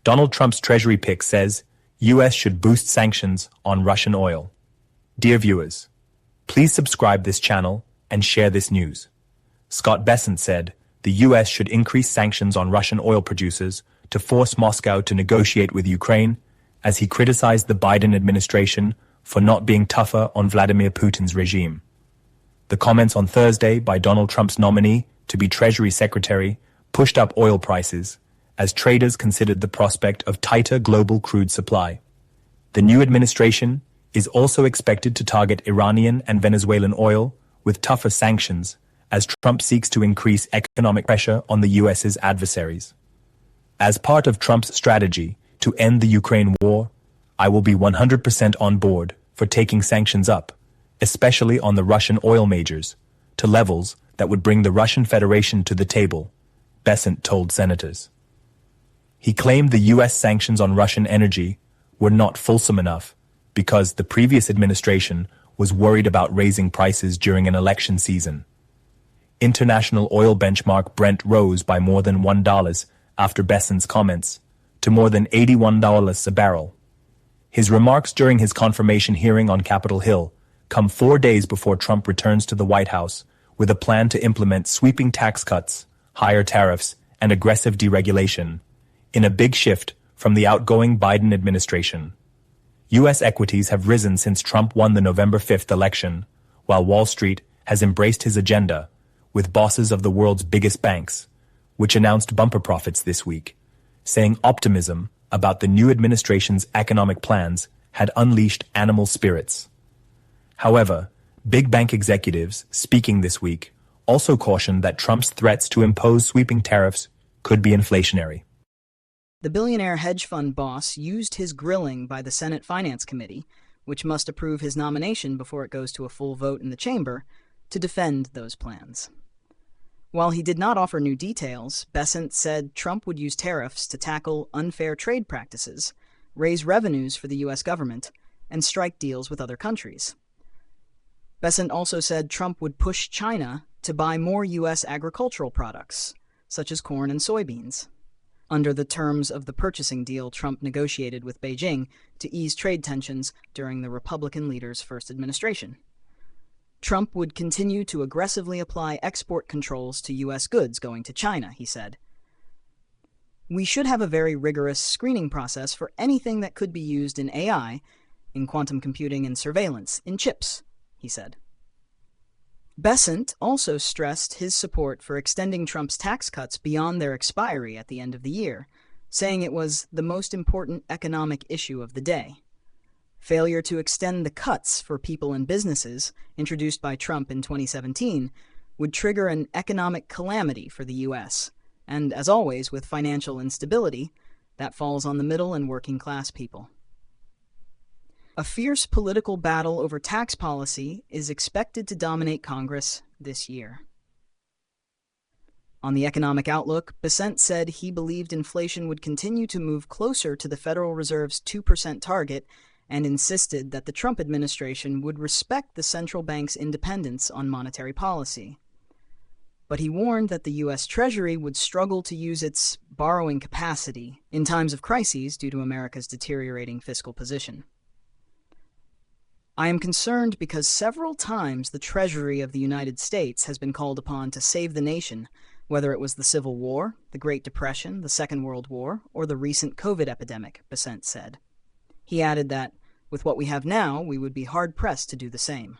Donald Trump's Treasury pick says U.S. should boost sanctions on Russian oil. Dear viewers, please subscribe this channel and share this news. Scott Bessent said the U.S. should increase sanctions on Russian oil producers to force Moscow to negotiate with Ukraine, as he criticized the Biden administration for not being tougher on Vladimir Putin's regime. The comments on Thursday by Donald Trump's nominee to be Treasury Secretary pushed up oil prices as traders considered the prospect of tighter global crude supply. The new administration is also expected to target Iranian and Venezuelan oil with tougher sanctions as Trump seeks to increase economic pressure on the U.S.'s adversaries. As part of Trump's strategy to end the Ukraine war, I will be 100% on board for taking sanctions up, especially on the Russian oil majors, to levels that would bring the Russian Federation to the table, Bessent told senators. He claimed the U.S. sanctions on Russian energy were not fulsome enough because the previous administration was worried about raising prices during an election season. International oil benchmark Brent rose by more than $1 after Bessent's comments, to more than $81 a barrel. His remarks during his confirmation hearing on Capitol Hill come 4 days before Trump returns to the White House with a plan to implement sweeping tax cuts, higher tariffs, and aggressive deregulation, in a big shift from the outgoing Biden administration. U.S. equities have risen since Trump won the November 5th election, while Wall Street has embraced his agenda, with bosses of the world's biggest banks, which announced bumper profits this week, saying optimism about the new administration's economic plans had unleashed animal spirits. However, big bank executives speaking this week also cautioned that Trump's threats to impose sweeping tariffs could be inflationary. The billionaire hedge fund boss used his grilling by the Senate Finance Committee, which must approve his nomination before it goes to a full vote in the chamber, to defend those plans. While he did not offer new details, Bessent said Trump would use tariffs to tackle unfair trade practices, raise revenues for the U.S. government, and strike deals with other countries. Bessent also said Trump would push China to buy more U.S. agricultural products, such as corn and soybeans, under the terms of the purchasing deal Trump negotiated with Beijing to ease trade tensions during the Republican leader's first administration. Trump would continue to aggressively apply export controls to U.S. goods going to China, he said. We should have a very rigorous screening process for anything that could be used in AI, in quantum computing and surveillance, in chips, he said. Bessent also stressed his support for extending Trump's tax cuts beyond their expiry at the end of the year, saying it was the most important economic issue of the day. Failure to extend the cuts for people and businesses, introduced by Trump in 2017, would trigger an economic calamity for the U.S., and as always with financial instability, that falls on the middle and working class people. A fierce political battle over tax policy is expected to dominate Congress this year. On the economic outlook, Bessent said he believed inflation would continue to move closer to the Federal Reserve's 2% target and insisted that the Trump administration would respect the central bank's independence on monetary policy. But he warned that the U.S. Treasury would struggle to use its borrowing capacity in times of crises due to America's deteriorating fiscal position. I am concerned because several times the Treasury of the United States has been called upon to save the nation, whether it was the Civil War, the Great Depression, the Second World War, or the recent COVID epidemic, Bessent said. He added that, with what we have now, we would be hard-pressed to do the same.